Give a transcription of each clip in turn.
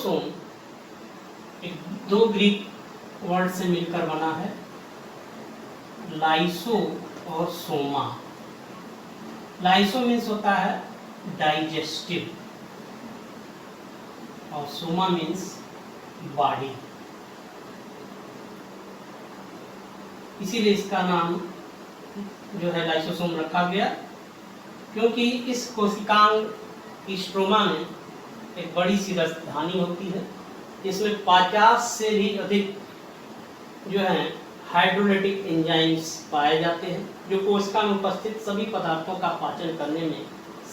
Lysosome एक दो Greek word से मिलकर बना है, लाइसो और सोमा। लाइसो मीन्स होता है डाइजेस्टिव और सोमा मीन्स बॉडी। इसीलिए इसका नाम जो है लाइसोसोम रखा गया, क्योंकि इस कोशिकांग की स्ट्रोमा में एक बड़ी सी राजधानी होती है। इसमें 50 से भी अधिक जो है हाइड्रोलाइटिक एंजाइम्स पाए जाते हैं, जो कोशिका में उपस्थित सभी पदार्थों का पाचन करने में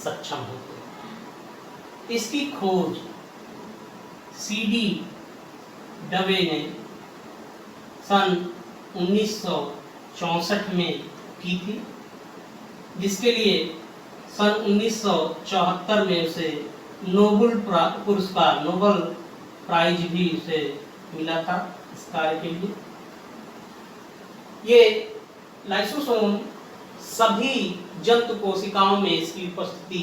सक्षम होते हैं। इसकी खोज CD डवे ने सन 1964 में की थी, जिसके लिए सन 1974 में उसे नोबेल पुरस्कार, नोबेल प्राइज भी उसे मिला था इस कार्य के लिए। ये लाइसोसोम सभी जंतु कोशिकाओं में इसकी उपस्थिति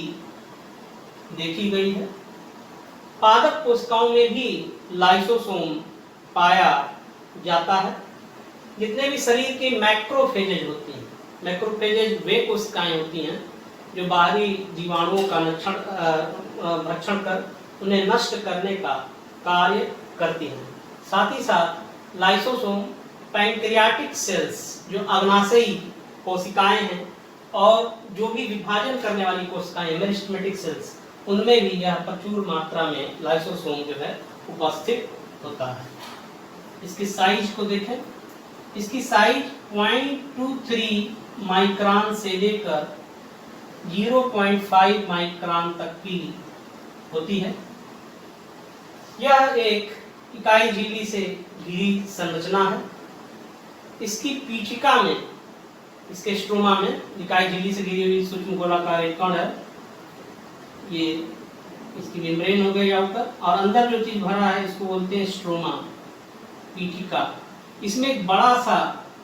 देखी गई है। पादप कोशिकाओं में भी लाइसोसोम पाया जाता है। जितने भी शरीर के मैक्रोफेजेज होती हैं, मैक्रोफेजेज वे कोशिकाएं होती हैं जो बाहरी जीवाणुओं का भक्षण कर उन्हें नष्ट करने का कार्य करती हैं। साथ ही साथ लाइसोसोम पैंक्रियाटिक सेल्स जो अग्नाशयी कोशिकाएं हैं और जो भी विभाजन करने वाली कोशिकाएं मेरिस्टेमेटिक सेल्स, उनमें भी यह प्रचुर मात्रा में लाइसोसोम जो है उपस्थित होता है। इसकी साइज को देखें, इसकी साइज 0.23 माइक्रोन से लेकर 0.5 माइक्रोन तक की होती है। यह एक इकाई झिल्ली से घिरी संरचना है। इसकी पीठिका में, इसके स्ट्रोमा में इकाई झिल्ली से घिरी हुई सूक्ष्म गोलाकार एक कण है। ये इसकी मेम्ब्रेन हो गई आउटर, और अंदर जो चीज भरा है इसको बोलते हैं स्ट्रोमा, पीठिका। इसमें एक बड़ा सा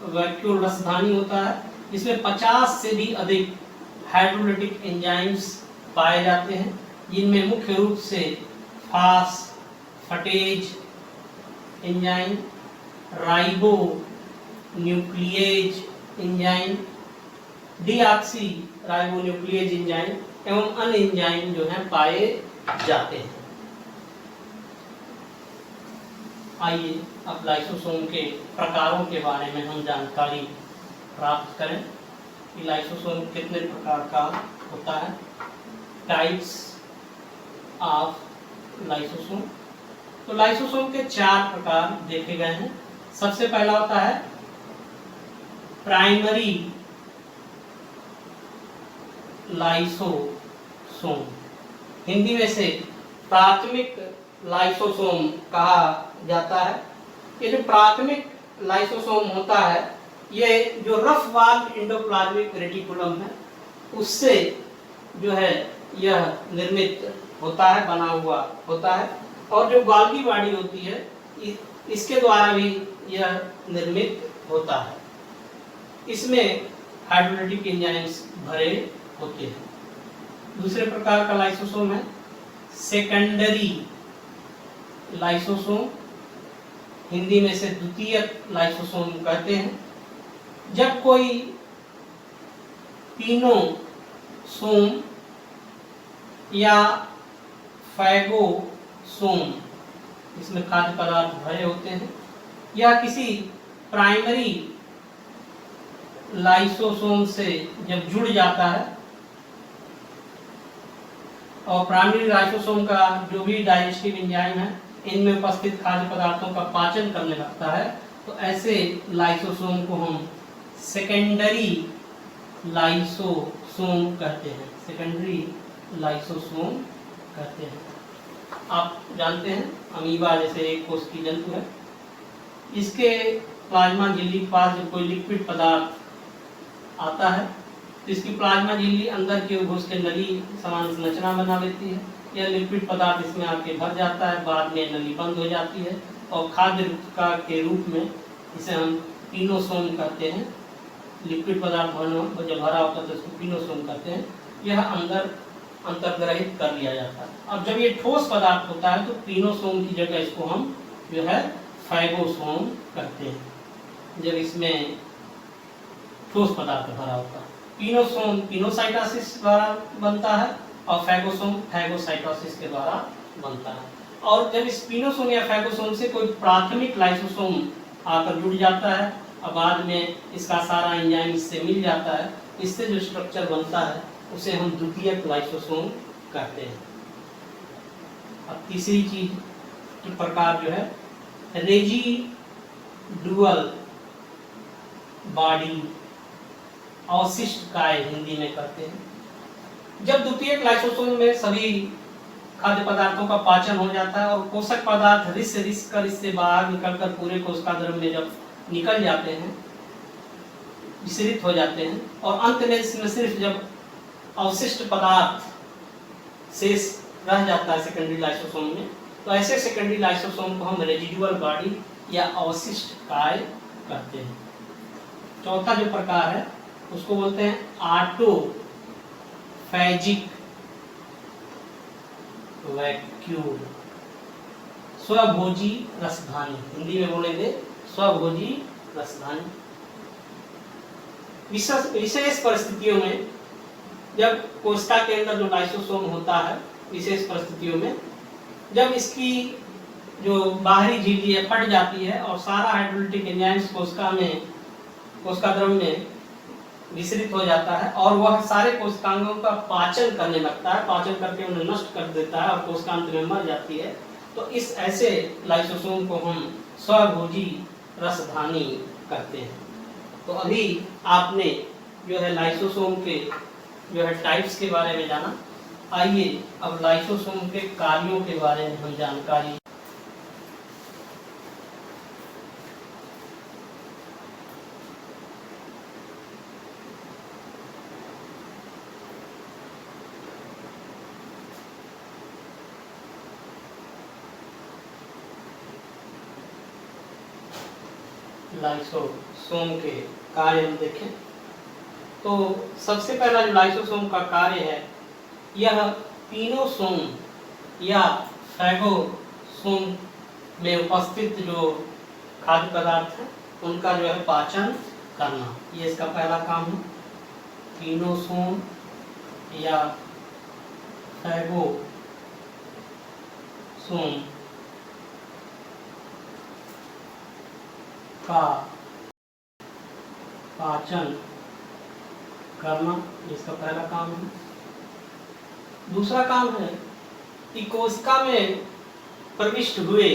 वैक्यूल रसधानी होता है। इसमें 50 से भी अधिक हाइड्रोलाइटिक एंजाइम्स पाए जाते हैं, जिनमें मुख्य रूप से phosphatase enzyme, ribo nuclease enzyme, deoxy ribo nuclease enzyme एवं अन्य एंजाइम जो हैं पाए जाते हैं। आइए अब लाइसोसोम के प्रकारों के बारे में हम जानकारी प्राप्त करें कि लाइसोसोम कितने प्रकार का होता है। Types of lysosome. तो लाइसोसोम के 4 प्रकार देखे गए हैं। सबसे पहला होता है प्राइमरी लाइसोसोम, हिंदी में से प्राथमिक लाइसोसोम कहा जाता है। ये जो प्राथमिक लाइसोसोम होता है, ये जो रफ वाल एंडोप्लाज्मिक रेटिकुलम है उससे जो है यह निर्मित होता है, बना हुआ होता है, और जो गोल्गी बॉडी होती है इसके द्वारा भी यह निर्मित होता है। इसमें हाइड्रोलाइटिक एंजाइम्स भरे होते हैं। दूसरे प्रकार का लाइसोसोम है सेकेंडरी लाइसोसोम, हिंदी में से द्वितीयक लाइसोसोम कहते हैं। जब कोई पीनोसोम या फैगोसोम, इसमें खाद्य पदार्थ भरे होते हैं, या किसी प्राइमरी लाइसोसोम से जब जुड़ जाता है और प्राइमरी लाइसोसोम का जो भी डाइजेस्टिव एंजाइम है इनमें उपस्थित खाद्य पदार्थों का पाचन करने लगता है, तो ऐसे लाइसोसोम को हम सेकेंडरी लाइसोसोम कहते हैं। सेकेंडरी लाइसोसोम कहते हैं। आप जानते हैं अमीबा जैसे एक कोश की जंतु है, इसके प्लाज्मा झिल्ली के पास जब कोई लिक्विड पदार्थ आता है तो इसकी प्लाज्मा झिल्ली अंदर की ओर घुस के नली समान संरचना बना लेती है। यह लिक्विड पदार्थ इसमें आके भर जाता है, बाद में नली बंद हो जाती है और खाद्य के रूप में इसे हम पीनोसोम कहते हैं। लिक्विड पदार्थ जब भरा होता है तो इसको पीनोसोम कहते हैं। यह अंदर अंतर्ग्रहित कर लिया जाता है। अब जब ये ठोस पदार्थ होता है तो पीनोसोम की जगह इसको हम जो है फैगोसोम करते हैं, जब इसमें ठोस पदार्थ भरा होता है। पीनोसोम पिनोसाइटोसिस द्वारा बनता है और फैगोसोम फैगोसाइटोसिस के द्वारा बनता है। और जब इस पीनोसोम या फैगोसोम से कोई प्राथमिक लाइसोसोम आकर जुड़ जाता है और बाद में इसका सारा एंजाइम इससे मिल जाता है, इससे जो स्ट्रक्चर बनता है उसे हम द्वितीयक लाइसोसोम कहते हैं। अब तीसरी चीज की प्रकार जो है रेजिडुअल बॉडी, अवशिष्ट काय हिंदी में कहते हैं। जब द्वितीयक लाइसोसोम में सभी खाद्य पदार्थों का पाचन हो जाता है और पोषक पदार्थ रिस कर इससे बाहर निकलकर पूरे कोशिका द्रव्य में जब निकल जाते हैं, विसरित हो जाते हैं और अंत में इसमें सिर्फ जब अवशिष्ट पदार्थ शेष रह जाता है सेकेंडरी लाइसोसोम में, तो ऐसे सेकेंडरी लाइसोसोम को हम रेजिडुअल बॉडी या अवशिष्ट काय कहते हैं। चौथा जो प्रकार है उसको बोलते हैं ऑटोफैजिक वैक्यूल, स्वभोजी रसधानी, हिंदी में बोलेंगे स्वभोजी रसधानी। विशेष परिस्थितियों में जब कोशिका के अंदर जो लाइसोसोम होता है, विशेष परिस्थितियों में जब इसकी जो बाहरी झिल्ली है फट जाती है और सारा हाइड्रोलिटिक एंजाइम्स कोशिका द्रव्य में विसरित हो जाता है और वह सारे कोशिकांगों का पाचन करने लगता है, पाचन करके उन्हें नष्ट कर देता है और कोशिकांत में मर जाती है, तो इस ऐसे लाइसोसोम को हम स्वभोजी रसधानी कहते हैं। तो अभी आपने जो है लाइसोसोम के जो है टाइप्स के बारे में जाना। आइए अब लाइसोसोम के कार्यों के बारे में हम जानकारी। लाइसोसोम के कार्य हम देखें तो सबसे पहला जो लाइसोसोम का कार्य है, यह पीनोसोम या फैगोसोम में उपस्थित जो खाद्य पदार्थ है उनका जो है पाचन करना, ये इसका पहला काम है। पीनोसोम या फैगोसोम का पाचन करना, इसका पहला काम है। दूसरा काम है कि कोशिका में प्रविष्ट हुए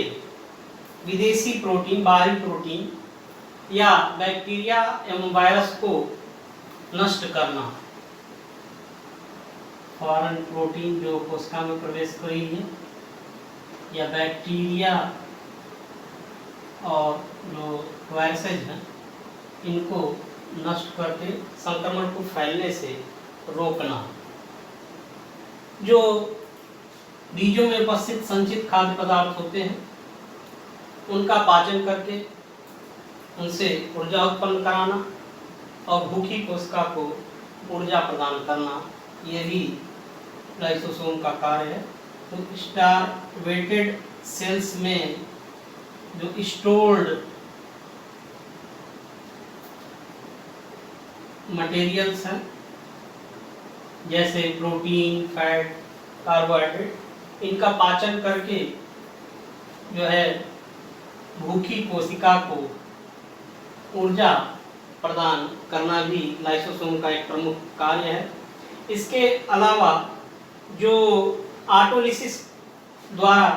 विदेशी प्रोटीन, बाहरी प्रोटीन या बैक्टीरिया एवं वायरस को नष्ट करना। फॉरेन प्रोटीन जो कोशिका में प्रवेश कर रही है या बैक्टीरिया और जो वायरसेज हैं, इनको नष्ट करके संक्रमण को फैलने से रोकना। जो बीजों में उपस्थित संचित खाद्य पदार्थ होते हैं उनका पाचन करके उनसे ऊर्जा उत्पन्न कराना और भूखी कोशिका को ऊर्जा प्रदान करना, ये भी लाइसोसोम का कार्य है। तो स्टारवेटेड सेल्स में जो स्टोर्ड मटेरियल्स हैं जैसे प्रोटीन, फैट, कार्बोहाइड्रेट, इनका पाचन करके जो है भूखी कोशिका को ऊर्जा प्रदान करना भी लाइसोसोम का एक प्रमुख कार्य है। इसके अलावा जो ऑटोलिसिस द्वारा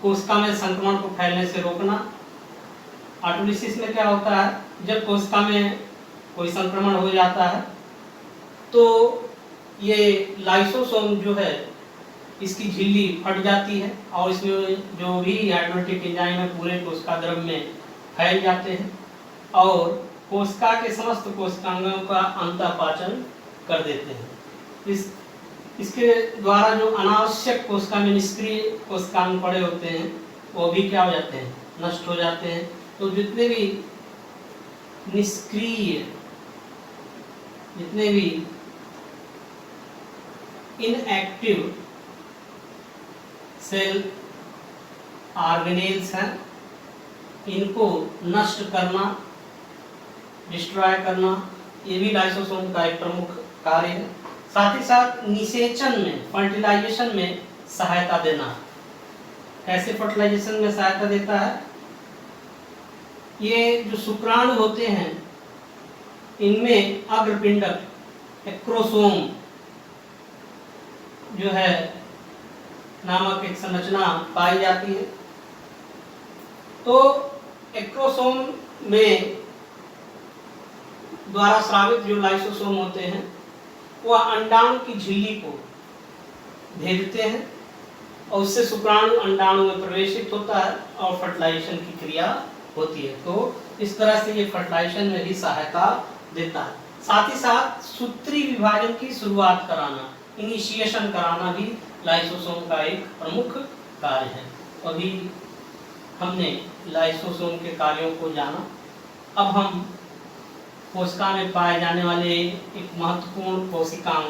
कोशिका में संक्रमण को फैलने से रोकना। ऑटोलिसिस में क्या होता है, जब कोशिका में कोई संक्रमण हो जाता है तो ये लाइसोसोम जो है इसकी झिल्ली फट जाती है और इसमें जो भी हाइड्रोलिटिक एंजाइम है पूरे कोशिका द्रव्य में फैल जाते हैं और कोशिका के समस्त कोशिकांगों का अंतःपाचन कर देते हैं। इसके द्वारा जो अनावश्यक कोशिका में निष्क्रिय कोशिकांग पड़े होते हैं वो भी क्या हो जाते हैं, नष्ट हो जाते हैं। तो जितने भी निष्क्रिय, जितने भी इनएक्टिव सेल ऑर्गेनेल्स हैं, इनको नष्ट करना, डिस्ट्रॉय करना, ये भी लाइसोसोम का एक प्रमुख कार्य है। साथ ही साथ निषेचन में, फर्टिलाइजेशन में सहायता देना। कैसे फर्टिलाइजेशन में सहायता देता है? ये जो शुक्राणु होते हैं इनमें अग्रपिंडक एक्रोसोम जो है नामक एक संरचना पाई जाती है। तो एक्रोसोम में द्वारा स्रावित जो लाइसोसोम होते हैं वह अंडाणु की झिल्ली को भेजते हैं और उससे शुक्राणु अंडाणु में प्रवेशित होता है और फर्टिलाइजेशन की क्रिया होती है। तो इस तरह से ये फर्टिलाइजेशन में भी सहायता देता है। साथ ही साथ सूत्री विभाजन की शुरुआत कराना, इनिशिएशन कराना भी लाइसोसोम का एक प्रमुख कार्य है। अभी हमने लाइसोसोम के कार्यों को जाना। अब हम कोशिका में पाए जाने वाले एक महत्वपूर्ण कोशिकांग